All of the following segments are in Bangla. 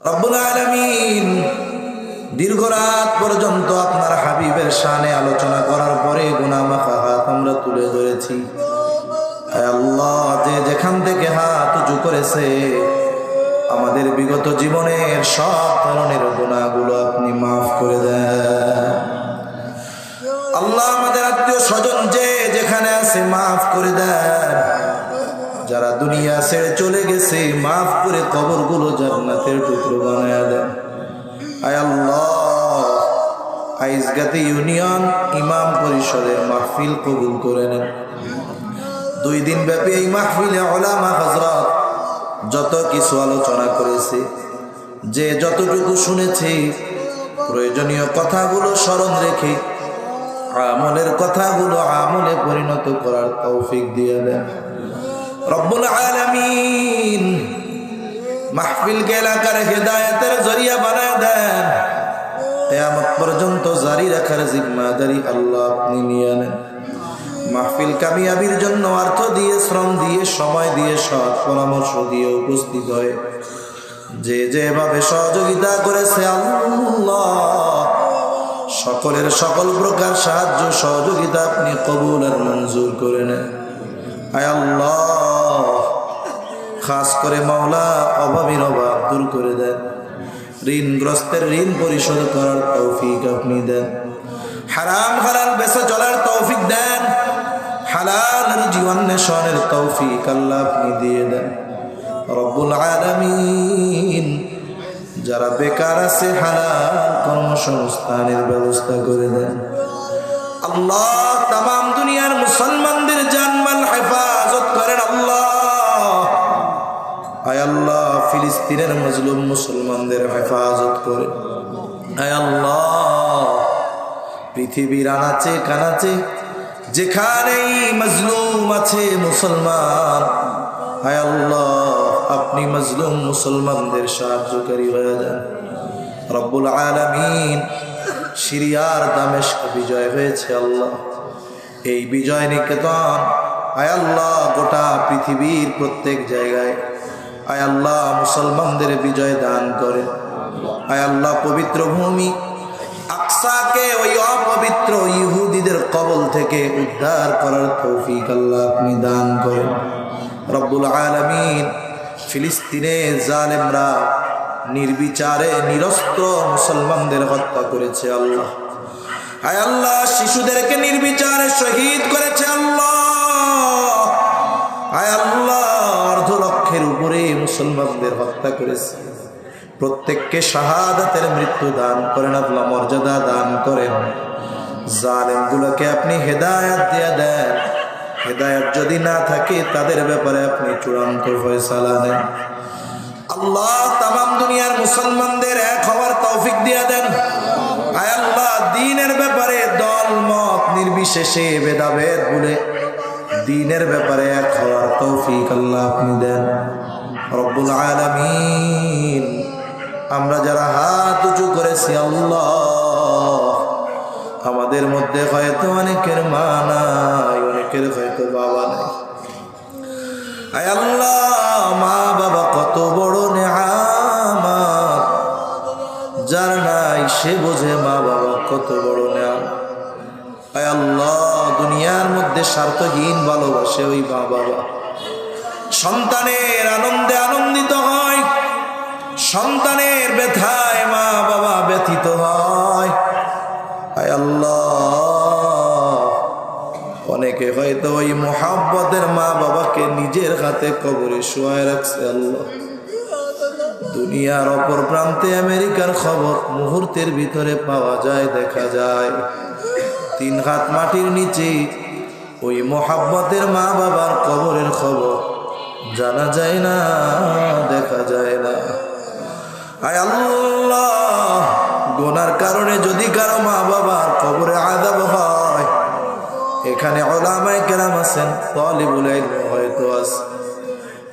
রব্বুল আলামিন দীর্ঘ রাত পর্যন্ত আপনার হাবিবের শানে আলোচনা করার পরে গুনাহ মাফা হাত আমরা তুলে ধরেছি। হে আল্লাহ, যে যেখান থেকে হাত উঁচু করেছে আমাদের বিগত জীবনের সব ধরনের গুনাহগুলো আপনি মাফ করে দেন। আল্লাহ, আমাদের আত্মীয় স্বজন যে যেখানে আছে মাফ করে দেন। যারা দুনিয়া ছেড়ে চলে গেছে মাফ করে কবরগুলো জান্নাতের টুকরো বানায়া দেন। আয় আল্লাহ, আইজগাতি ইউনিয়ন ইমাম পরিষদের মাহফিল কবুল করে নেন। 2 দিন ব্যাপী এই মাহফিলে উলামা হযরত যত কিছু আলোচনা করেছে, যে যতটুকু শুনেছে প্রয়োজনীয় কথাগুলো স্মরণ রেখে আমলের কথাগুলো আমলে পরিণত করার তৌফিক দিয়ে দেন রব্বুল আলামিন। মাহফিলকে এলাকার হেদায়েতের জরিয়া বানায় দেন। কিয়ামত পর্যন্ত জারি রাখার জিম্মাদারি আল্লাহ আপনি নিয়ে নেন। মাহফিল কামিয়াবির জন্য অর্থ দিয়ে, শ্রম দিয়ে, সময় দিয়ে, সৎ পরামর্শ দিয়ে উপস্থিত হয়ে যে যেভাবে সহযোগিতা করেছে আল্লাহ, সকলের সকল প্রকার সাহায্য সহযোগিতা আপনি কবুল আর মঞ্জুর করে নেন। আয় আল্লাহ, খাস করে মাওলা অভাবীর অভাব দূর করে দেন। ঋণগ্রস্তের ঋণ পরিশোধ করার তৌফিক আপনি দেন। হারাম হালাল বেঁচে চলার তৌফিক দেন। হালাল জীবন নেশনের তৌফিক আল্লাহ আপনি দিয়ে দেন রব্বুল আলামিন। যারা বেকার আছে হালাল কর্মসংস্থানের ব্যবস্থা করে দেন আল্লাহ। তামাম দুনিয়ার মুসলমানদের জানমাল হেফাজত করেন আল্লাহ। আয় আল্লাহ, ফিলিস্তিনের মজলুম মুসলমানদের হেফাজত করে। আয় আল্লাহ, পৃথিবীর আনাচে কানাচে যেখানেই মজলুম আছে মুসলমান, আয় আল্লাহ আপনি মজলুম মুসলমানদের সাহায্যকারী হয়ে যান রব্বুল আলামিন। সিরিয়ার দামেস্ক বিজয় হয়েছে আল্লাহ। এই বিজয় নিকেতন আয় আল্লাহ গোটা পৃথিবীর প্রত্যেক জায়গায় আয় আল্লাহ মুসলমানদের বিজয় দান করেন। আয় আল্লাহ, পবিত্র ভূমি আকসাকে ওই অপবিত্র ইহুদিদের কবল থেকে উদ্ধার করার তৌফিক আল্লাহ আপনি দান করেন রব্বুল আলামিন। ফিলিস্তিনে জালেমরা নির্বিচারে নিরস্ত্র মুসলমানদের হত্যা করেছে আল্লাহ। আয় আল্লাহ, শিশুদেরকে নির্বিচারে শহীদ করেছে আল্লাহ। আয় আল্লাহ, 1.5 লক্ষের উপরে মুসলমানদের হত্যা করেছে। প্রত্যেককে শাহাদাতের মৃত্যু দান করেন আল্লাহ, মর্যাদা দান করেন। জালেমগুলোকে আপনি হেদায়েত দিয়ে দেন। হেদায়েত যদি না থাকে তাদের ব্যাপারে আপনি চূড়ান্ত ফয়সালা দেন আল্লাহ। তামাম দুনিয়ার মুসলমানদের এক হওয়ার তৌফিক দিয়ে দেন। আয় আল্লাহ, দ্বীনের ব্যাপারে দল মত নির্বিশেষে ভেদাভেদ ভুলে দ্বীনের ব্যাপারে এক হওয়ার তৌফিক আল্লাহ আপনি দেন রব্বুল আলামিন। আমরা যারা হাত উঁচু করেছি আল্লাহ, আমাদের মধ্যে হয়তো অনেকের মা নাই, অনেকের হয়তো বাবা নাই। আয় আল্লাহ, মা বাবা কত বড় নেয়ামত, যার নাই সে বোঝে মা বাবা কত বড় নেয়ামত। আয় আল্লাহ, দুনিয়ার মধ্যে স্বার্থহীন ভালোবাসে ওই মা বাবা। সন্তানের আনন্দে আনন্দিত হয়, সন্তানের ব্যথায় মা বাবা ব্যথিত হয়। আয় আল্লাহ, অনেকে হয়তো ওই মুহাব্বতের মা বাবাকে নিজের হাতে কবরে শুয়ায় রাখছে আল্লাহ। দুনিয়ার অপর প্রান্তে আমেরিকার খবর মুহূর্তের ভিতরে পাওয়া যায়, দেখা যায়। 3 হাত মাটির নিচে ওই মুহাব্বতের মা বাবার কবরের খবর জানা যায় না, দেখা যায় না। আয় আল্লাহ, গুনার কারণে যদি কারো মা বাবার কবরে আযাব হয়, এখানে উলামায়ে কেরাম আছেন, তালিবুল ইলম হয়তো আছে।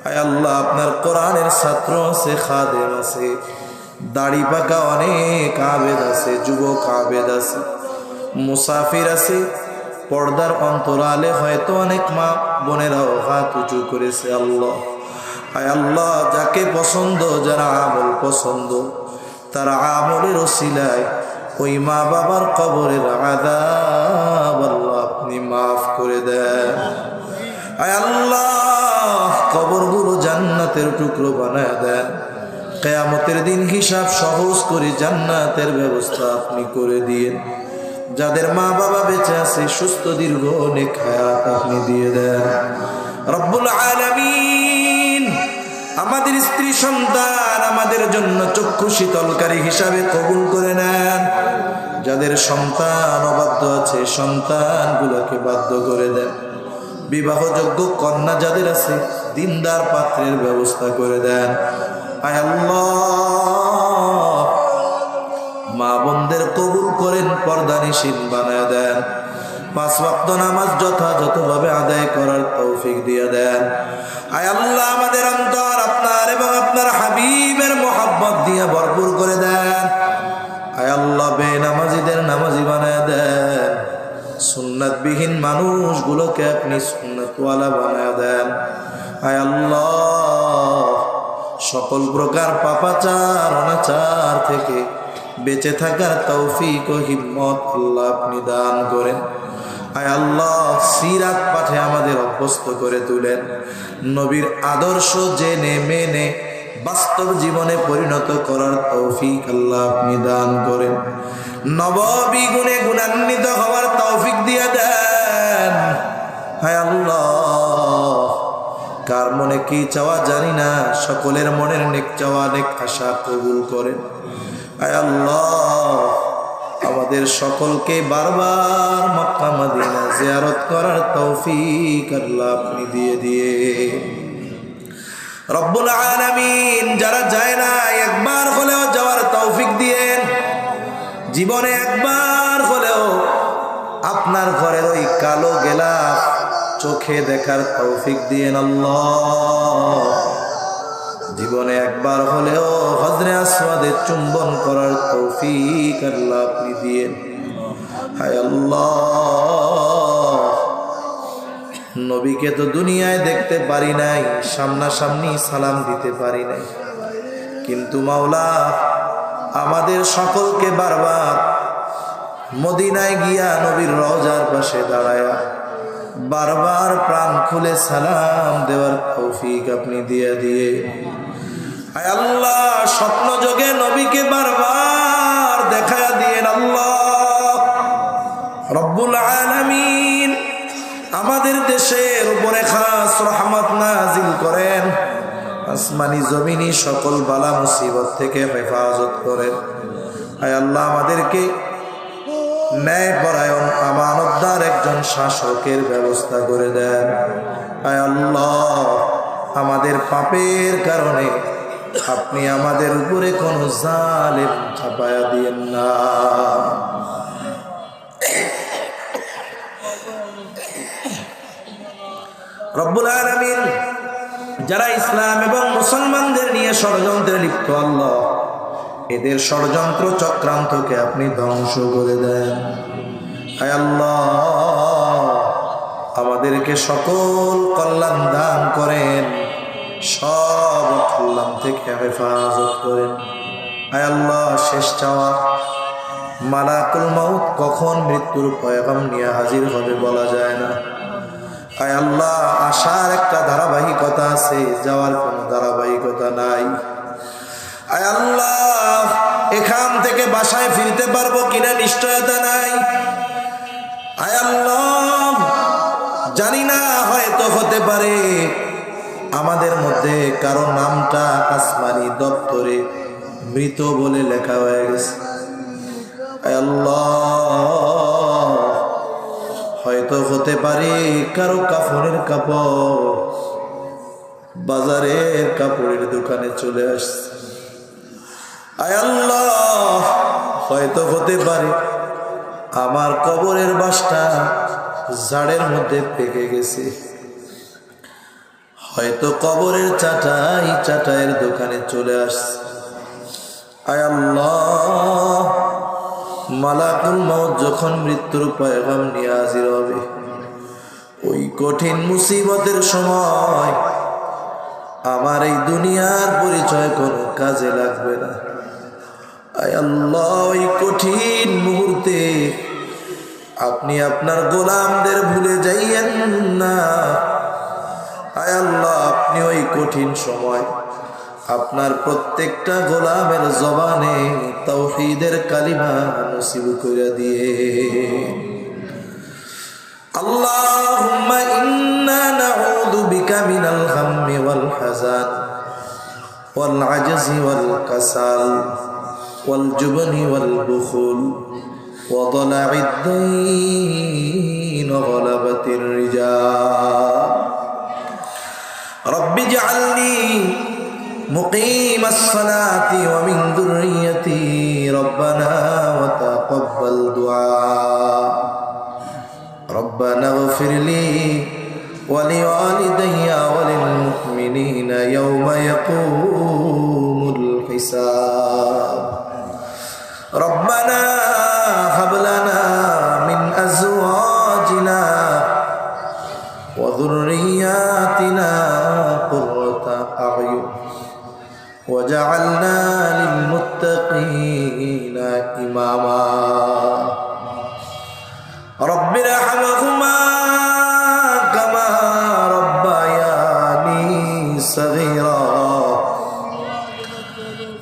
আয় আল্লাহ, আপনার কোরআনের ছাত্র আছে, খাদেম আছে, দাড়ি পাকা অনেক আবেদ আছে, যুবক আবেদ আছে, মুসাফির আছে, পর্দার অন্তরালে হয়তো অনেক মা বোনেরাও হাত উঁচু করেছে আল্লাহ। আয় আল্লাহ, যাকে পছন্দ, যারা আমল পছন্দ, তারা আমলের ওসিলায় ওই মা বাবার কবরের আযাব আল্লাহ আপনি মাফ করে দেন। আয় আল্লাহ, কবরগুলো জান্নাতের টুকরো বানায় দেন। কিয়ামতের দিন হিসাব সহজ করে জান্নাতের ব্যবস্থা আপনি করে দিয়েন। যাদের মা বাবা বেঁচে আছে সুস্থ দীর্ঘ নেক হায়াত আপনি দিয়ে দেন রব্বুল আলামিন। আমাদের স্ত্রী সন্তান আমাদের জন্য চক্ষু শীতলকারী হিসাবে কবুল করে নেন। যাদের সন্তান অবাধ্য আছে সন্তানগুলোকে বাধ্য করে দেন। বিবাহযোগ্য কন্যা যাদের আছে দিনদার পাত্রের ব্যবস্থা করে দেন। আয় আল্লাহ, মা বোনদের কবুল করেন, পর্দানিশীন বানায় দেন। 5 ওয়াক্ত নামাজ যথাযথভাবে আদায় করার তৌফিক দিয়ে দেন। আয় আল্লাহ, আমাদের অন্তর আপনার এবং আপনার হাবিবের মোহাব্বত দিয়ে ভরপুর করে দেন। আয় আল্লাহ, বেনামাজিদের নামাজি বানায় দেন। সুন্নাতবিহীন মানুষগুলোকে আপনি সুন্নাতওয়ালা বানায় দেন। আয় আল্লাহ, সকল প্রকার পাপাচার অনাচার থেকে বেঁচে থাকার তৌফিক ও হিম্মত আল্লাহ আপনি দান করেন। আয় আল্লাহ, সিরাত পাঠে আমাদের অভ্যস্ত করে তুলেন। নবীর আদর্শ জেনে মেনে বাস্তব জীবনে পরিণত করার তৌফিক আল্লাহ আপনি দান করেন। নববী গুণে গুণান্বিত হওয়ার তৌফিক দিয়ে দেন। হায় আল্লাহ, কার মনে কি চাওয়া জানি না, সকলের মনের নেক চাওয়া নেক আশা কবুল করেন। আয় আল্লাহ, আমাদের সকলকে বারবার মক্কা মদিনা জিয়ারত করার তৌফিক আল্লাহ আপনি দিয়ে রব্বুল আলামিন, যারা যায় না একবার হলেও যাওয়ার তৌফিক দিয়েন। জীবনে একবার হলেও আপনার ঘরের ওই কালো গেলাফ চোখে দেখার তৌফিক দিয়েন আল্লাহ। জীবনে একবার হলেও হজরে আসওয়াদে চুম্বন করার তৌফিক আল্লাহ আপনি দিয়েন। হায় আল্লাহ, নবীকে তো দুনিয়ায় দেখতে পারি নাই, সামনাসামনি সালাম দিতে পারি নাই, কিন্তু মাওলা আমাদের সকলকে বারবার মদিনায় গিয়া নবীর রওজার পাশে দাঁড়ায়া বারবার প্রাণ খুলে সালাম দেওয়ার তৌফিক আপনি দিয়ে আয় আল্লাহ, স্বপ্ন যোগে নবীকে বারবার দেখায়া দিয়েন আল্লাহ রব্বুল আলামিন। আমাদের দেশের উপরে খাস রহমত নাজিল করেন, আসমানি জমিনি সকল বালা মুসিবত থেকে হেফাজত করেন। আয় আল্লাহ, আমাদেরকে ন্যায় পরায়ণ আমানতদার একজন শাসকের ব্যবস্থা করে দেন। আয় আল্লাহ, আমাদের পাপের কারণে আপনি আমাদের উপরে কোন জালেম চাপায়া দিয়েন না। রব্বুল আলামিন, যারা ইসলাম এবং মুসলমানদের নিয়ে ষড়যন্ত্রে লিপ্ত আল্লাহ, এদের ষড়যন্ত্র চক্রান্তকে আপনি ধ্বংস করে দেন। হায় আল্লাহ, আমাদেরকে সকল কল্যাণ দান করেন, সব কল্যাণ থেকে হেফাজত করেন। হায় আল্লাহ, শেষ চাওয়া মালাকুল মাউত কখন মৃত্যুর পয়গাম নিয়ে হাজির হবে বলা যায় না। আয় আল্লাহ, আসার একটা ধারাবাহিকতা আছে, যাওয়ার কোনো ধারাবাহিকতা নাই। আয় আল্লাহ, এখান থেকে বাসায় ফিরতে পারবো কিনা নিশ্চয়তা নাই। আয় আল্লাহ, জানি না, হয়তো হতে পারে আমাদের মধ্যে কারো নামটা আসমানি দপ্তরে মৃত বলে লেখা হয়ে গেছে। আয় আল্লাহ, হয়তো হতে পারে কারো কাফনের কাপড় বাজারের কাপড়ের দোকানে চলে আসছে। আয় আল্লাহ, হয়তো হতে পারে আমার কবরের বাসটা ঝাড়ের মধ্যে পেকে গেছে। হয়তো কবরের চাটাইয়ের দোকানে চলে আসছে। আয় আল্লাহ, মালাকুল মউত যখন মৃত্যুর পয়গাম নিয়ে হাজির হবে, ওই কঠিন মুসিবতের সময় আমার এই দুনিয়ার পরিচয় কোনো কাজে লাগবে না। আয় আল্লাহ, ওই কঠিন মুহূর্তে আপনি আপনার গোলামদের ভুলে যাইয়েন না। আয় আল্লাহ, আপনি ওই কঠিন সময় আপনার প্রত্যেকটা গোলামের জবানে তাওহীদের কালিমা নসিব করে দিয়ে। আল্লাহুম্মা ইন্না নাউযু বিকা মিনাল গাম্মি ওয়াল হাযান ওয়াল আজজি ওয়াল কাসাল ওয়াল জুবনি ওয়াল বুখুল ওয়া দালা'id দাইন ওয়া গলাবাতির রিজাল। রব্বি ইজআলনি মুকিমাস সালাতি ওয়া মিন যুররিয়্যতি রব্বানা ওয়া তাকাব্বাল দুআ। ربنا اغفر لي ولوالدي وللمؤمنين يوم يقوم الحساب. ربنا هب لنا من أزواجنا وذرياتنا قرة أعين وجعلنا للمتقين إماما. رب ارحمهما كما ربياني صغيرا.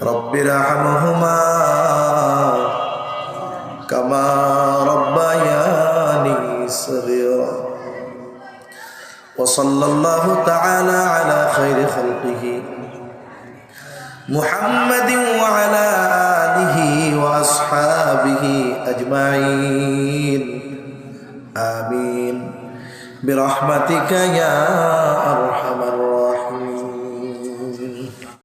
رب ارحمهما كما ربياني صغيرا. وصلى الله تعالى على خير خلقه محمد وعلى آله وأصحابه أجمعين. آمين برحمتك يا أرحم